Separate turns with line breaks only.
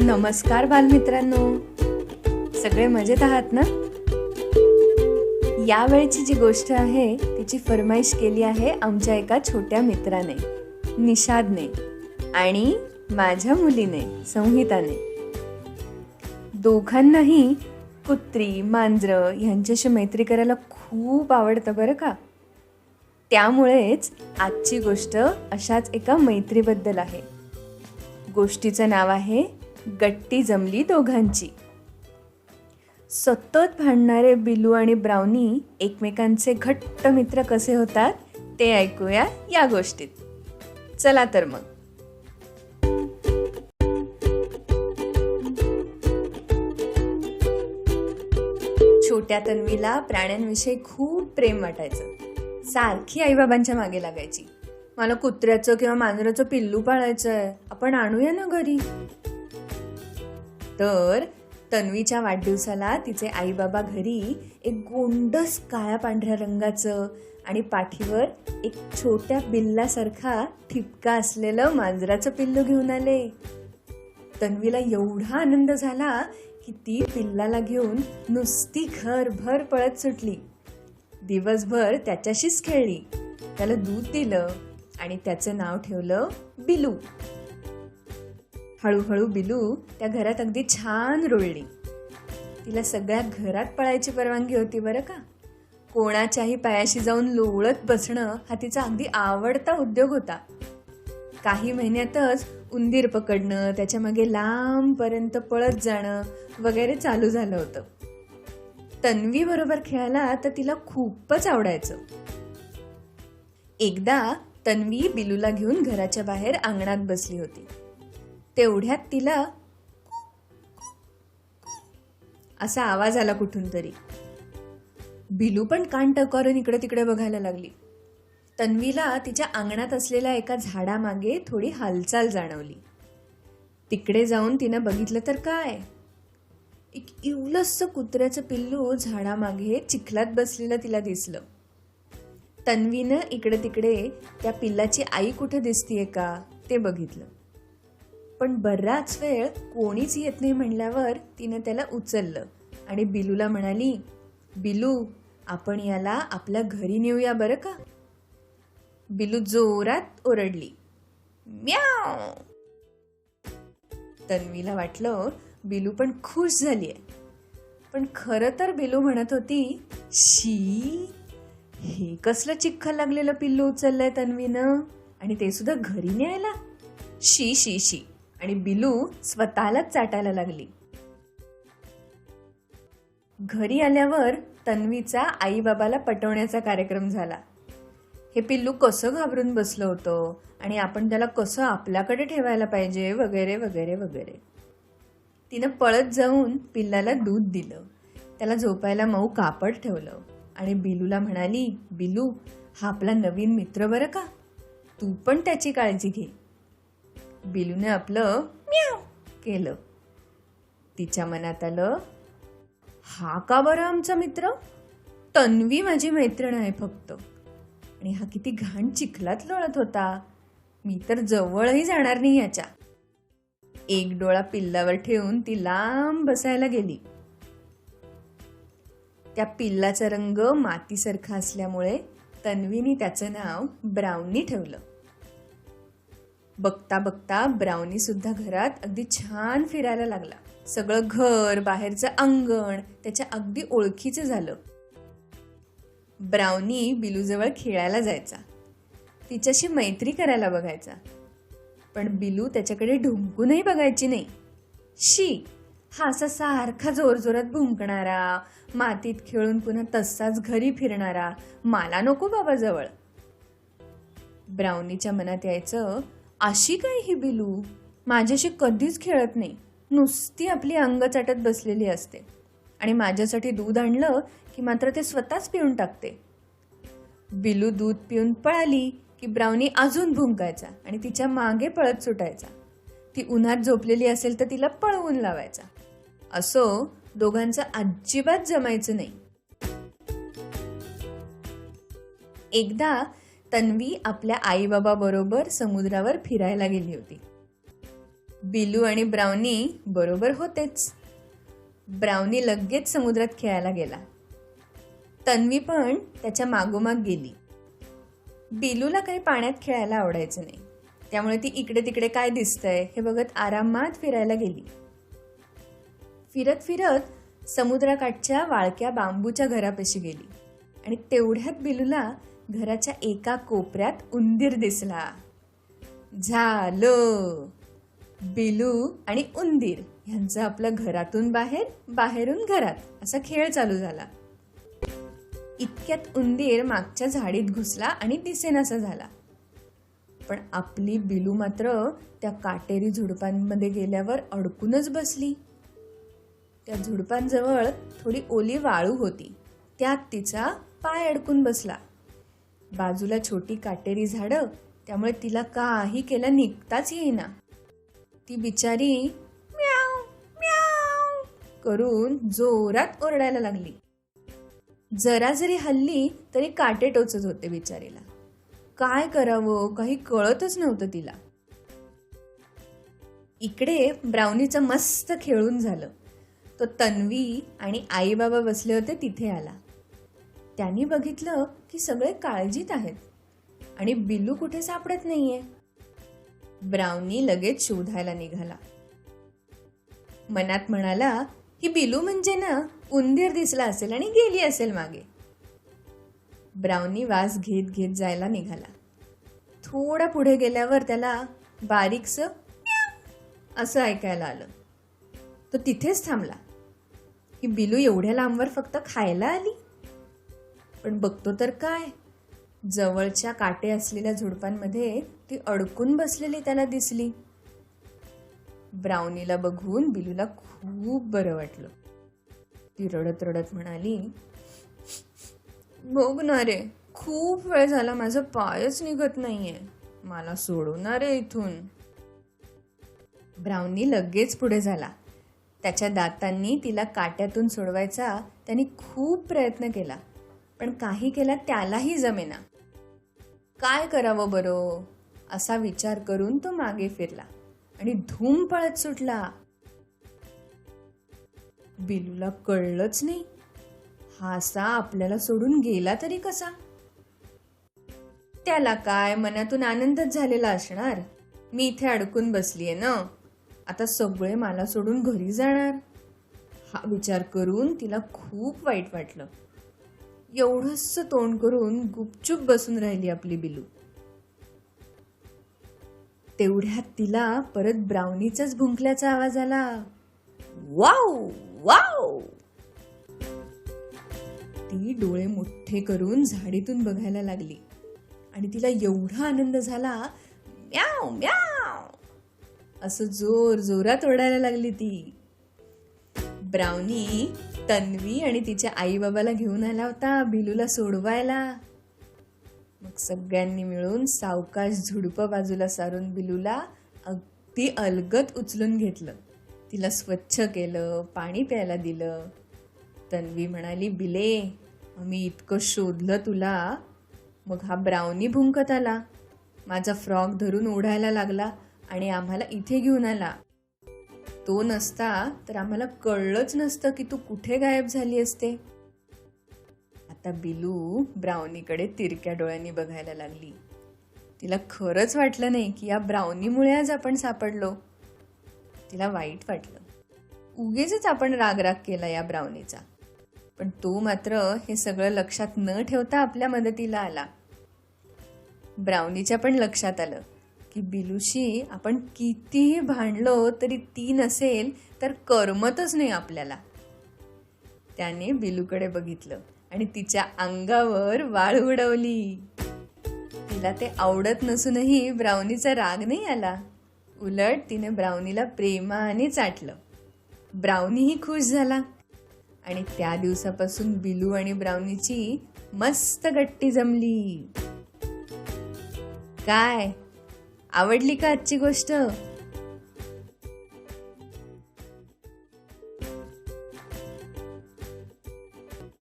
नमस्कार बालमित्रांनो, सगळे मजेत आहात ना? यावेळची जी गोष्ट आहे तिची फरमाईश केली आहे आमच्या एका छोट्या मित्राने, निषादने आणि माझ्या मुलीने, संहिताने. दोघांनाही कुत्री, मांजरं यांच्याशी मैत्री करायला खूप आवडतं बरं का. त्यामुळेच आजची गोष्ट अशाच एका मैत्रीबद्दल आहे. गोष्टीचं नाव आहे गट्टी जमली दोघांची. सतत भांडणारे बिलू आणि ब्राउनी एकमेकांचे घट्ट मित्र कसे होतात ते ऐकूया या गोष्टीत. चला तर मग. छोट्या तन्वीला प्राण्यांविषयी खूप प्रेम वाटायचं. सारखी आईबाबांच्या मागे लागायची. मला कुत्र्याचं किंवा मांजराचं पिल्लू पाळायचंय, आपण आणूया ना घरी. तर तन्वीच्या वाढदिवसाला तिचे आई बाबा घरी एक गोंडस काळ्या पांढऱ्या रंगाचं आणि पाठीवर एक छोट्या बिल्लासारखा ठिपका असलेलं मांजराचं पिल्लू घेऊन आले. तन्वीला एवढा आनंद झाला की ती पिल्लाला घेऊन नुसती घरभर पळत सुटली. दिवसभर त्याच्याशीच खेळली, त्याला दूध दिलं आणि त्याचं नाव ठेवलं बिलू. हळूहळू बिलू त्या घरात अगदी छान रुळली. तिला सगळ्या घरात पळायची परवानगी होती बरं का. कोणाच्याही पायाशी जाऊन लोळत बसणं हा तिचा अगदी आवडता उद्योग होता. काही महिन्यातच उंदीर पकडणं, त्याच्या मागे लांबपर्यंत पळत जाणं वगैरे चालू झालं होतं. तन्वी बरोबर खेळायला तर तिला खूपच आवडायचं. एकदा तन्वी बिलूला घेऊन घराच्या बाहेर अंगणात बसली होती. तेवढ्यात तिला असा आवाज आला कुठून तरी. बिलू पण कान टवकारून इकडे तिकडे बघायला लागली. तन्वीला तिच्या अंगणात असलेल्या एका झाडामागे थोडी हालचाल जाणवली. तिकडे जाऊन तिनं बघितलं तर काय, एक इवलसं कुत्र्याचं पिल्लू झाडामागे चिखलात बसलेलं तिला दिसलं. तन्वीनं इकडे तिकडे त्या पिल्लाची आई कुठे दिसतीये का ते बघितलं, पण बराच वेळ कोणीच येत नाही म्हणल्यावर तिनं त्याला उचललं आणि बिलूला म्हणाली, बिलू, आपण याला आपल्या घरी नेऊया बरं का. बिलू जोरात ओरडली, म्याव. तन्वीला वाटलं बिलू पण खुश झालीये, पण खरं तर बिलू म्हणत होती, शी, हे कसलं चिखल लागलेलं पिल्लू उचललंय तन्वीनं, आणि ते सुद्धा घरी न्यायला, शी शी शी. आणि बिलू स्वतःलाच चाटायला लागली. घरी आल्यावर तन्वीचा आई बाबाला पटवण्याचा कार्यक्रम झाला. हे पिल्लू कसं घाबरून बसलं होतं आणि आपण त्याला कसं आपल्याकडे ठेवायला पाहिजे वगैरे वगैरे वगैरे. तिनं पळत जाऊन पिल्लाला दूध दिलं, त्याला झोपायला मऊ कापड ठेवलं आणि बिलूला म्हणाली, बिलू, हा आपला नवीन मित्र बरं का, तू पण त्याची काळजी घे. बिलूने आपलं म्याव केलं. तिच्या मनात आलं, हा का बरं आमचा मित्र? तन्वी माझी मैत्रीण आहे फक्त, आणि हा किती घाण चिखलात लोळत होता. मी तर जवळही जाणार नाही याच्या. एक डोळा पिल्लावर ठेवून ती लांब बसायला गेली. त्या पिल्लाचा रंग मातीसारखा असल्यामुळे तन्वीने त्याचं नाव ब्राउनी ठेवलं. बघता बघता ब्राउनी सुद्धा घरात अगदी छान फिरायला लागला. सगळं घर, बाहेरचं अंगण त्याच्या अगदी ओळखीचं झालं. ब्राउनी बिलूजवळ खेळायला जायचा, तिच्याशी मैत्री करायला बघायचा, पण बिलू त्याच्याकडे ढुंकूनही बघायची नाही. शी, हा असा सारखा जोरजोरात भुंकणारा, मातीत खेळून पुन्हा तसाच घरी फिरणारा, मला नको बाबा जवळ. ब्राउनीच्या मनात यायचं, अशी काय ही बिलू, माझ्याशी कधीच खेळत नाही, नुसती आपली अंग चाटत बसलेली असते आणि माझ्यासाठी दूध आणलं की मात्र ते स्वतःच पिऊन टाकते. बिलू दूध पिऊन पळाली की ब्राउनी अजून भुंकायचा आणि तिच्या मागे पळत सुटायचा. ती उन्हात झोपलेली असेल तर तिला पळवून लावायचा. असो दोघांचं अजिबात जमायचं नाही. एकदा तन्वी आपल्या आई बाबा बरोबर समुद्रावर फिरायला गेली होती. बिलू आणि ब्राउनी बरोबर होतेच. ब्राउनी लगेच समुद्रात खेळायला गेला. तन्वी पण त्याच्या मागोमाग गेली. बिलूला काही पाण्यात खेळायला आवडायचं नाही, त्यामुळे ती इकडे तिकडे काय दिसतंय हे बघत आरामात फिरायला गेली. फिरत फिरत समुद्राकाठच्या वाळक्या बांबूच्या घरापाशी गेली आणि तेवढ्यात बिलूला घराच्या एका कोपऱ्यात उंदीर दिसला. झालं, बिलू आणि उंदीर यांचं आपलं घरातून बाहेर, बाहेरून घरात असा खेळ चालू झाला. इतक्यात उंदीर मागच्या झाडीत घुसला आणि दिसेनासा झाला. पण आपली बिलू मात्र त्या काटेरी झुडपांमध्ये गेल्यावर अडकूनच बसली. त्या झुडपांजवळ थोडी ओली वाळू होती, त्यात तिचा पाय अडकून बसला. बाजूला छोटी काटेरी झाडं, त्यामुळे तिला काही केलं निघताच येईना. ती बिचारी म्याव म्याव करून जोरात ओरडायला लागली. जरा जरी हल्ली तरी काटे टोचत होते बिचारीला. काय करावं काही कळतच नव्हतं तिला. इकडे ब्राउनीचं मस्त खेळून झालं. तो तन्वी आणि आई बाबा बसले होते तिथे आला. त्यांनी बघितलं की सगळे काळजीत आहेत आणि बिलू कुठे सापडत नाहीये. ब्राउनी लगेच शोधायला निघाला. मनात म्हणाला, ही बिलू म्हणजे ना उंदीर दिसला असेल आणि गेली असेल मागे. ब्राउनी वास घेत घेत जायला निघाला. थोडा पुढे गेल्यावर त्याला बारीकसं असं ऐकायला आलं. तो तिथेच थांबला. ही बिलू एवढ्या लांबवर फक्त खायला आली? पण बघतो तर काय, जवळच्या काटे असलेल्या झुडपांमध्ये ती अडकून बसलेली त्याला दिसली. ब्राउनीला बघून बिलूला खूप बरं वाटलं. ती रडत रडत म्हणाली, बघ ना रे, खूप वेळ झाला माझा पायच निघत नाहीये, मला सोडून रे इथून. ब्राउनी लगेच पुढे झाला. त्याच्या दातांनी तिला काट्यातून सोडवायचा त्यांनी खूप प्रयत्न केला, पण काही केला त्यालाही जमेना. काय करावं बरं असा विचार करून तो मागे फिरला आणि धूम पळत सुटला. बिलूला कळलंच नाही, हा असा आपल्याला सोडून गेला तरी कसा. त्याला काय मनातून आनंदच झालेला असणार, मी इथे अडकून बसलीये ना, आता सगळे मला सोडून घरी जाणार. हा विचार करून तिला खूप वाईट वाटलं. एवढंच तोंड करून गुपचूप बसून राहिली आपली बिलू. तेवढ्यात तिला परत ब्राउनीचाच भुंकल्याचा आवाज आला. Wow wow. ती डोळे मोठे करून झाडीतून बघायला लागली आणि तिला एवढा आनंद झाला, म्याव म्याव असं जोर जोरात ओरडायला लागली ती. ब्राउनी तन्वी आणि तिच्या आई बाबाला घेऊन आला होता बिलूला सोडवायला. मग सगळ्यांनी मिळून सावकाश झुडपं बाजूला सारून बिलूला अगदी अलगद उचलून घेतलं. तिला स्वच्छ केलं, पाणी प्यायला दिलं. तन्वी म्हणाली, बिले, आम्ही इतकं शोधलं तुला, मग हा ब्राउनी भुंकत आला, माझा फ्रॉक धरून ओढायला लागला आणि आम्हाला इथे घेऊन आला. तो नसता तर आम्हाला कळलंच नसतं की तू कुठे गायब झाली असते. आता बिलू ब्राउनीकडे तिरक्या डोळ्यांनी बघायला लागली. तिला खरंच वाटलं नाही की या ब्राउनीमुळे आज आपण सापडलो. तिला वाईट वाटलं, उगीचच आपण रागराग केला या ब्राउनीचा. पण तो मात्र हे सगळं लक्षात न ठेवता आपल्या मदतीला आला. ब्राउनीच्या पण लक्षात आलं की बिलूशी आपण कितीही भांडलो तरी ती नसेल तर करमतच नाही आपल्याला. त्याने बिलूकडे बघितलं आणि तिच्या अंगावर वाळ उडवली. तिला ते आवडत नसूनही ब्राउनीचा राग नाही आला. उलट तिने ब्राउनीला प्रेमाने चाटलं. ब्राउनीही खुश झाला आणि त्या दिवसापासून बिलू आणि ब्राउनीची मस्त गट्टी जमली. काय आवडली का आजची गोष्ट?